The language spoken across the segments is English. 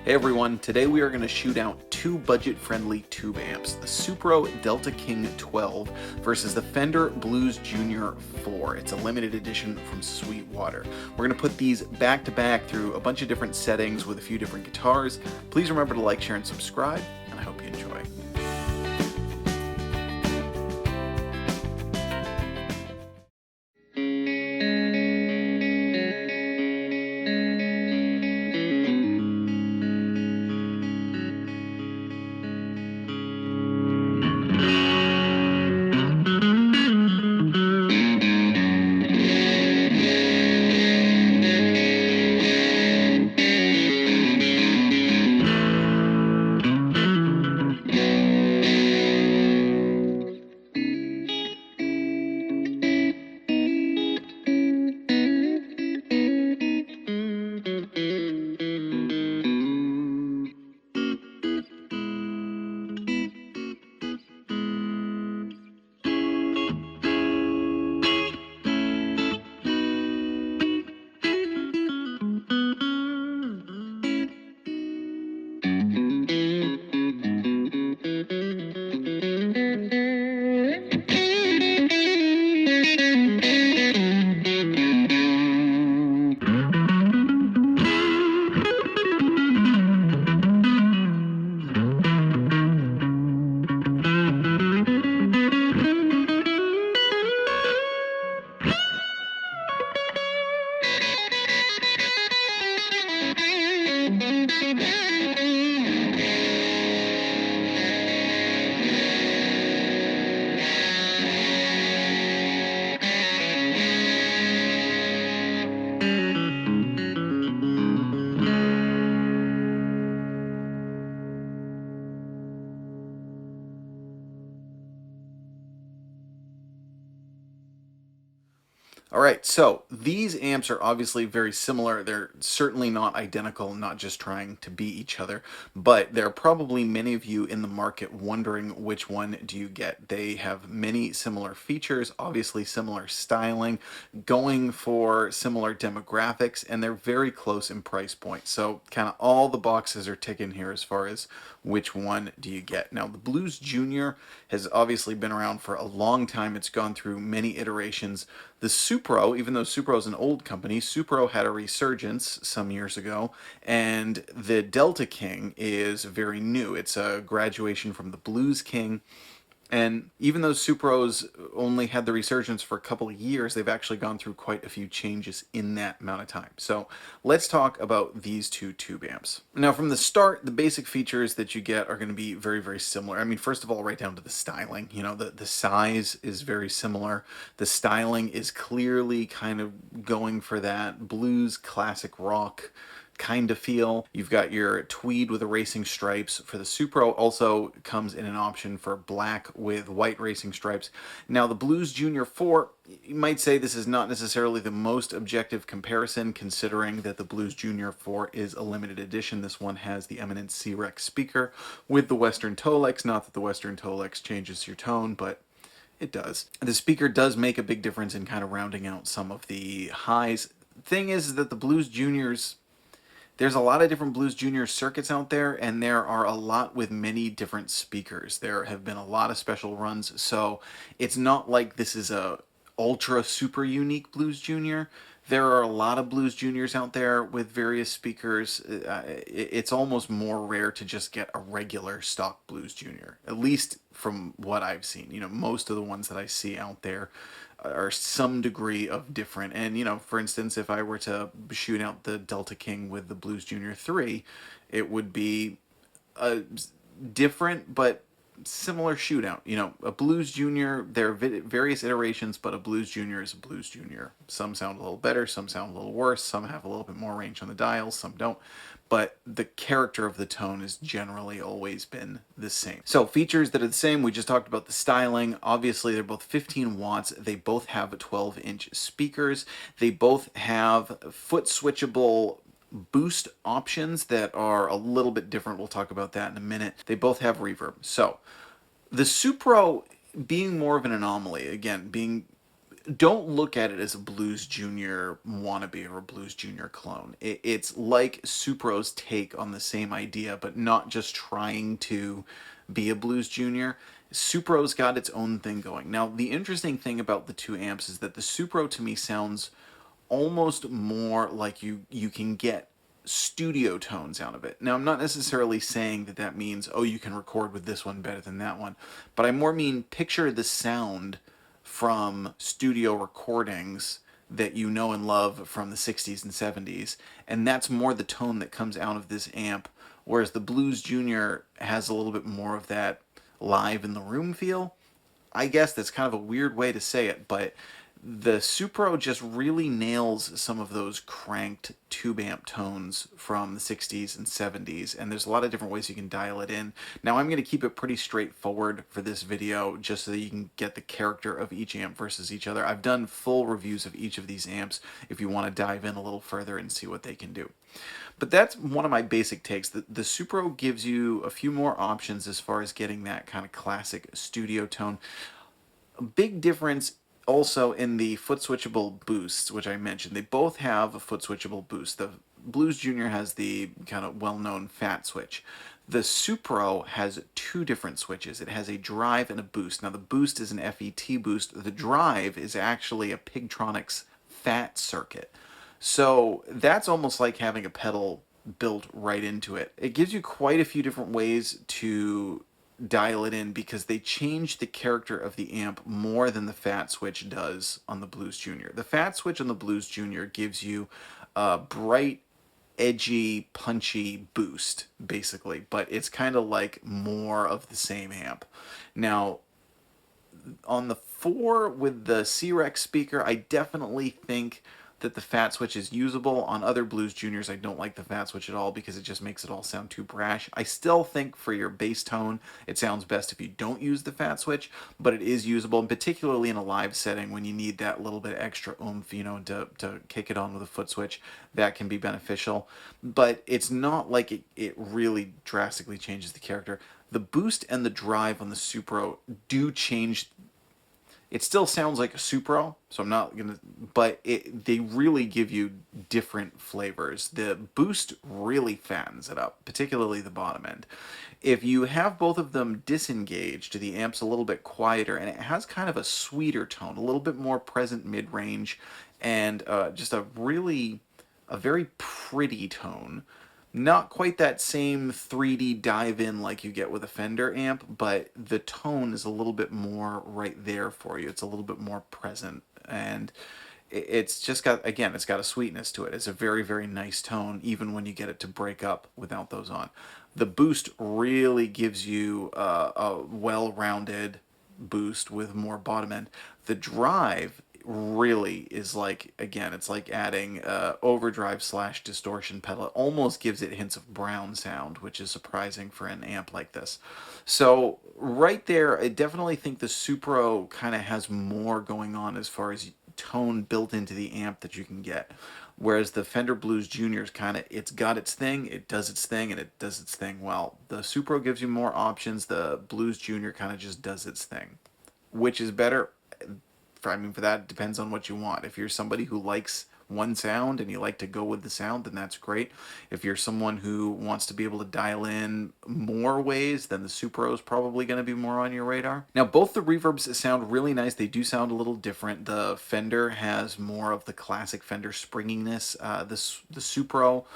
Hey everyone, today we are going to shoot out two budget-friendly tube amps, the Supro Delta King 12 versus the Fender Blues Junior 4. It's a limited edition from Sweetwater. We're going to put these back to back through a bunch of different settings with a few different guitars. Please remember to like, share, and subscribe, and I hope you enjoy. Alright, so these amps are obviously very similar. They're certainly not identical, not just trying to beat each other, but there are probably many of you in the market wondering which one do you get. They have many similar features, obviously similar styling, going for similar demographics, and they're very close in price point. So kind of all the boxes are ticking here as far as which one do you get. Now, the Blues Junior has obviously been around for a long time. It's gone through many iterations. The Supro, even though Supro is an old company, Supro had a resurgence some years ago, and the Delta King is very new. It's a graduation from the Blues King. And even though Supros only had the resurgence for a couple of years, they've actually gone through quite a few changes in that amount of time. So let's talk about these two tube amps. Now, from the start, the basic features that you get are going to be very, very similar. I mean, first of all, right down to the styling. You know, the size is very similar. The styling is clearly kind of going for that blues, classic rock kind of feel. You've got your tweed with the racing stripes. For the Supro, also comes in an option for black with white racing stripes. Now the Blues Junior 4, you might say this is not necessarily the most objective comparison, considering that the Blues Junior 4 is a limited edition. This one has the Eminence C-Rex speaker with the Western Tolex. Not that the Western Tolex changes your tone, but it does. The speaker does make a big difference in kind of rounding out some of the highs. Thing is that the Blues Juniors, there's a lot of different Blues Junior circuits out there, and there are a lot with many different speakers. There have been a lot of special runs, so it's not like this is a ultra super unique Blues Junior. There are a lot of Blues Juniors out there with various speakers. It's almost more rare to just get a regular stock Blues Junior, at least from what I've seen. You know, most of the ones that I see out there are some degree of different. And, you know, for instance, if I were to shoot out the Delta King with the Blues Junior 3, it would be a different but similar shootout. You know, a Blues Junior, there are various iterations, but a Blues Junior is a Blues Junior. Some sound a little better, some sound a little worse, some have a little bit more range on the dials, some don't. But the character of the tone has generally always been the same. So features that are the same, we just talked about the styling. Obviously, they're both 15 watts. They both have 12-inch speakers. They both have foot switchable boost options that are a little bit different. We'll talk about that in a minute. They both have reverb. So the Supro, being more of an anomaly, again, being don't look at it as a Blues Junior wannabe or a Blues Junior clone. It's like Supro's take on the same idea, but not just trying to be a Blues Junior. Supro's got its own thing going. Now, the interesting thing about the two amps is that the Supro to me sounds almost more like you can get studio tones out of it. Now, I'm not necessarily saying that that means, oh, you can record with this one better than that one, but I more mean picture the sound from studio recordings that you know and love from the 60s and 70s, and that's more the tone that comes out of this amp, whereas the Blues Junior has a little bit more of that live in the room feel. I guess that's kind of a weird way to say it, but the Supro just really nails some of those cranked tube amp tones from the 60s and 70s, and there's a lot of different ways you can dial it in. Now, I'm going to keep it pretty straightforward for this video just so that you can get the character of each amp versus each other. I've done full reviews of each of these amps if you want to dive in a little further and see what they can do. But that's one of my basic takes. The Supro gives you a few more options as far as getting that kind of classic studio tone. A big difference also in the foot switchable boosts, which I mentioned. They both have a foot switchable boost. The Blues Junior has the kind of well-known fat switch. The Supro has two different switches. It has a drive and a boost. Now, the boost is an FET boost. The drive is actually a Pigtronics fat circuit. So that's almost like having a pedal built right into it. It gives you quite a few different ways to dial it in because they change the character of the amp more than the fat switch does on the Blues Junior. The fat switch on the Blues Junior gives you a bright, edgy, punchy boost, basically, but it's kind of like more of the same amp. Now, on the 4 with the C-Rex speaker, I definitely think that the fat switch is usable. On other Blues Juniors, I don't like the fat switch at all because it just makes it all sound too brash. I still think for your bass tone, it sounds best if you don't use the fat switch, but it is usable, and particularly in a live setting when you need that little bit extra oomph, you know, to kick it on with a foot switch, that can be beneficial. But it's not like it really drastically changes the character. The boost and the drive on the Supro do change. It still sounds like a Supro, so I'm not gonna, but they really give you different flavors. The boost really fattens it up, particularly the bottom end. If you have both of them disengaged, the amp's a little bit quieter, and it has kind of a sweeter tone, a little bit more present mid-range, and just a very pretty tone. Not quite that same 3D dive in like you get with a Fender amp, but the tone is a little bit more right there for you. It's a little bit more present, and it's just got, again, it's got a sweetness to it. It's a very, very nice tone, even when you get it to break up without those on. The boost really gives you a well-rounded boost with more bottom end. The drive really is like, again, it's like adding overdrive / distortion pedal. It almost gives it hints of brown sound, which is surprising for an amp like this. So right there, I definitely think the Supro kind of has more going on as far as tone built into the amp that you can get. Whereas the Fender Blues Junior is kind of, it's got its thing, it does its thing, and it does its thing well. The Supro gives you more options. The Blues Junior kind of just does its thing. Which is better? I mean, for that, it depends on what you want. If you're somebody who likes one sound and you like to go with the sound, then that's great. If you're someone who wants to be able to dial in more ways, then the Supro is probably going to be more on your radar. Now, both the reverbs sound really nice. They do sound a little different. The Fender has more of the classic Fender springiness. The Supro,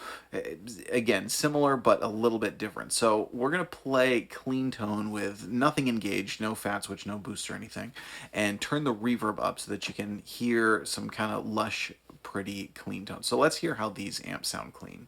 again, similar but a little bit different. So we're going to play clean tone with nothing engaged, no fat switch, no boost or anything, and turn the reverb up so that you can hear some kind of lush, pretty clean tone. So let's hear how these amps sound clean.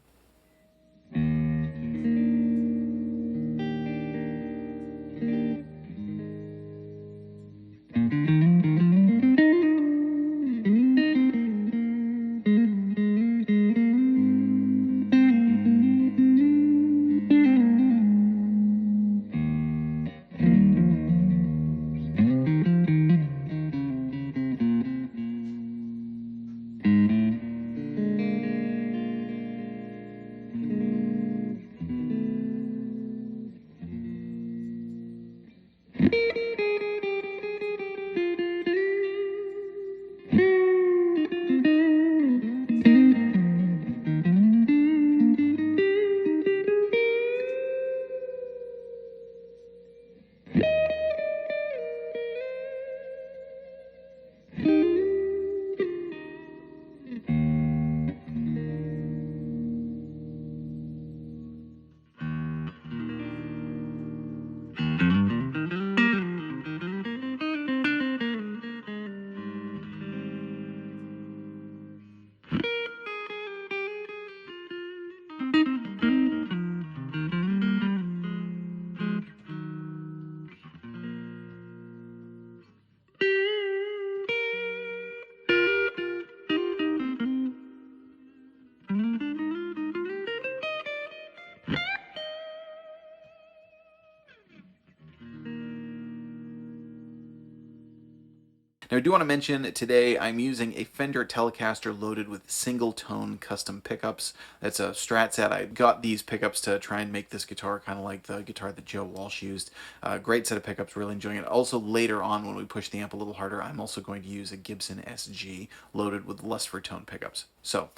Now I do want to mention today I'm using a Fender Telecaster loaded with Singletone custom pickups. That's a Strat set. I got these pickups to try and make this guitar kind of like the guitar that Joe Walsh used. Great set of pickups, really enjoying it. Also later on when we push the amp a little harder, I'm also going to use a Gibson SG loaded with Lucifer tone pickups. So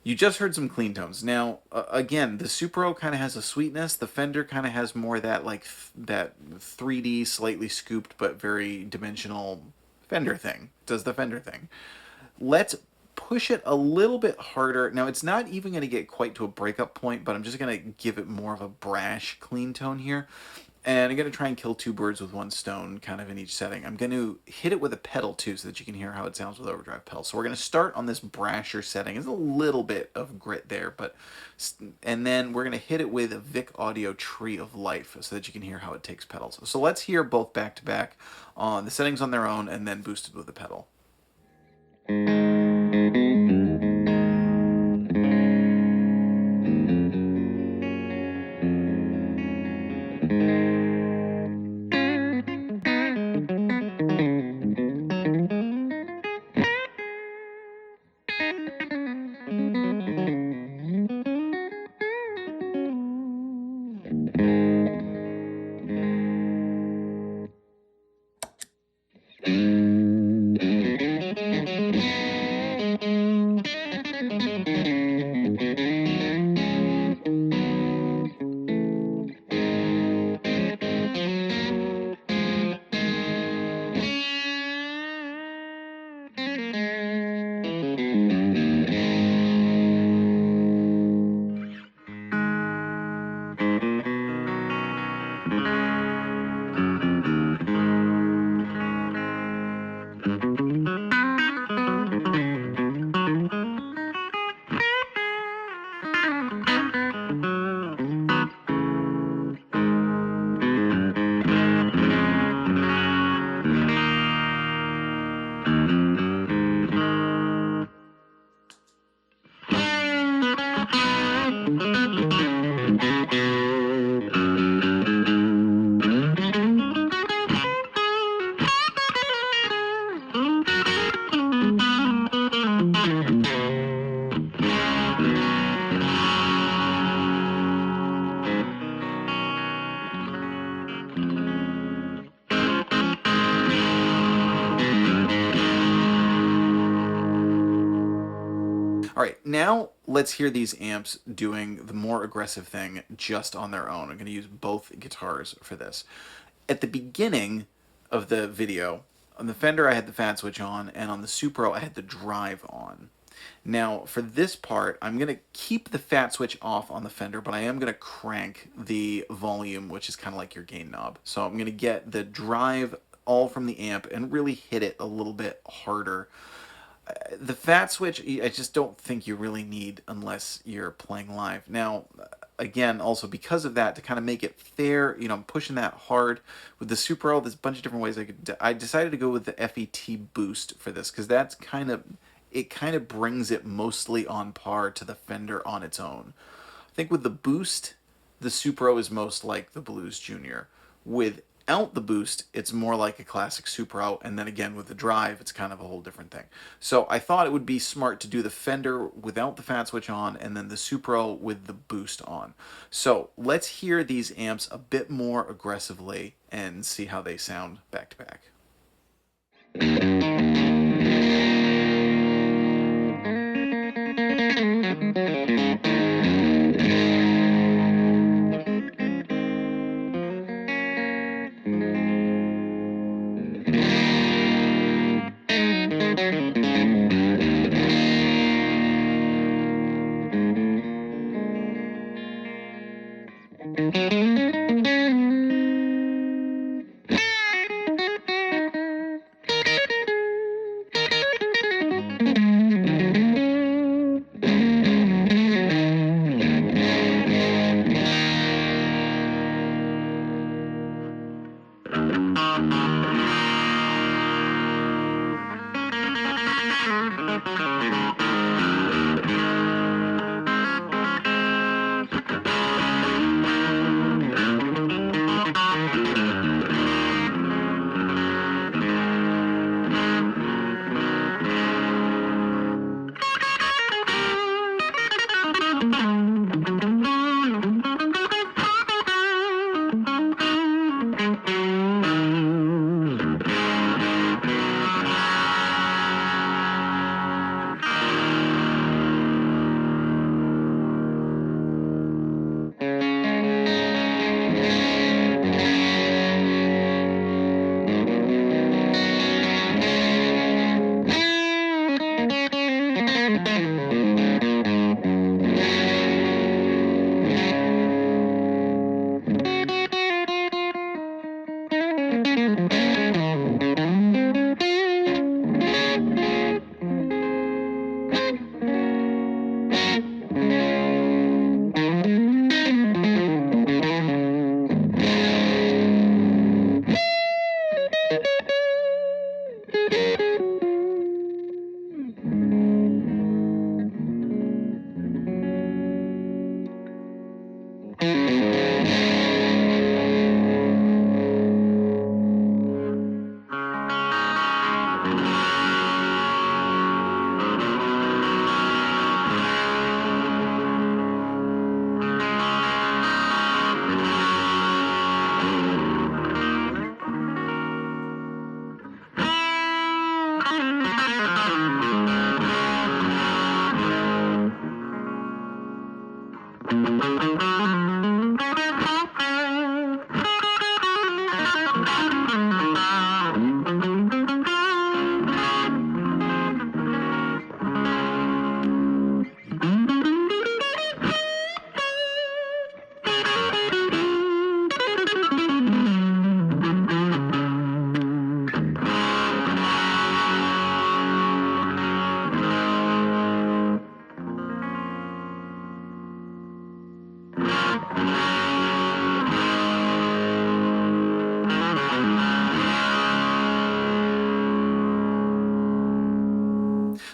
you just heard some clean tones. Now, again, the Supro kind of has a sweetness. The Fender kind of has more that like that 3D, slightly scooped but very dimensional Fender thing. Does the Fender thing. Let's push it a little bit harder. Now, it's not even going to get quite to a breakup point, but I'm just going to give it more of a brash clean tone here. And I'm going to try and kill two birds with one stone kind of in each setting. I'm going to hit it with a pedal too so that you can hear how it sounds with overdrive pedals. So we're going to start on this brasher setting. There's a little bit of grit there, and then we're going to hit it with a Vick Audio Tree of Life so that you can hear how it takes pedals. So let's hear both back to back on the settings on their own and then boosted with a pedal. All right, now let's hear these amps doing the more aggressive thing just on their own. I'm going to use both guitars for this. At the beginning of the video, on the Fender I had the fat switch on, and on the Supro I had the drive on. Now, for this part, I'm going to keep the fat switch off on the Fender, but I am going to crank the volume, which is kind of like your gain knob. So I'm going to get the drive all from the amp and really hit it a little bit harder. The fat switch, I just don't think you really need unless you're playing live. Now, again, also because of that, to kind of make it fair, you know, I'm pushing that hard. With the Supro, there's a bunch of different ways I decided to go with the FET boost for this, because that's it kind of brings it mostly on par to the Fender on its own. I think with the boost, the Supro is most like the Blues Junior. Without the boost, it's more like a classic Supro, and then again with the drive, it's kind of a whole different thing. So I thought it would be smart to do the Fender without the fat switch on, and then the Supro with the boost on. So let's hear these amps a bit more aggressively and see how they sound back to back.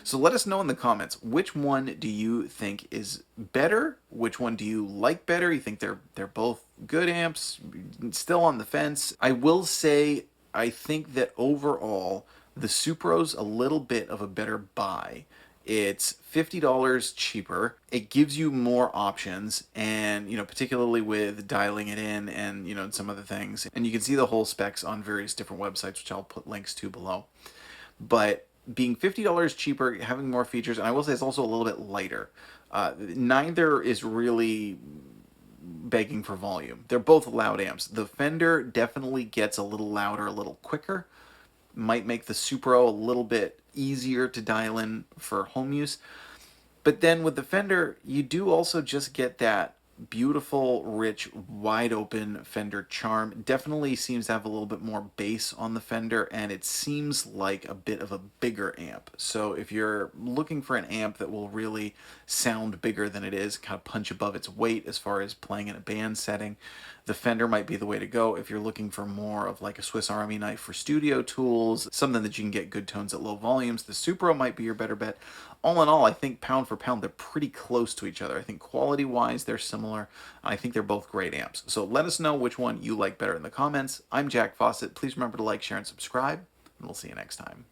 So let us know in the comments, which one do you think is better? Which one do you like better? You think they're both good amps? Still on the fence. I will say I think that overall the Supro's a little bit of a better buy. It's $50 cheaper. It gives you more options, and particularly with dialing it in and some other things. And you can see the whole specs on various different websites, which I'll put links to below. But being $50 cheaper, having more features, and I will say it's also a little bit lighter. Neither is really begging for volume. They're both loud amps. The Fender definitely gets a little louder, a little quicker. Might make the Supro a little bit easier to dial in for home use. But then with the Fender, you do also just get that beautiful, rich, wide open Fender charm. Definitely seems to have a little bit more bass on the Fender, and it seems like a bit of a bigger amp. So if you're looking for an amp that will really sound bigger than it is, kind of punch above its weight as far as playing in a band setting, the Fender might be the way to go. If you're looking for more of like a Swiss Army knife for studio tools, something that you can get good tones at low volumes, the Supro might be your better bet. All in all, I think pound for pound, they're pretty close to each other. I think quality-wise, they're similar. I think they're both great amps. So let us know which one you like better in the comments. I'm Jack Fossett. Please remember to like, share, and subscribe, and we'll see you next time.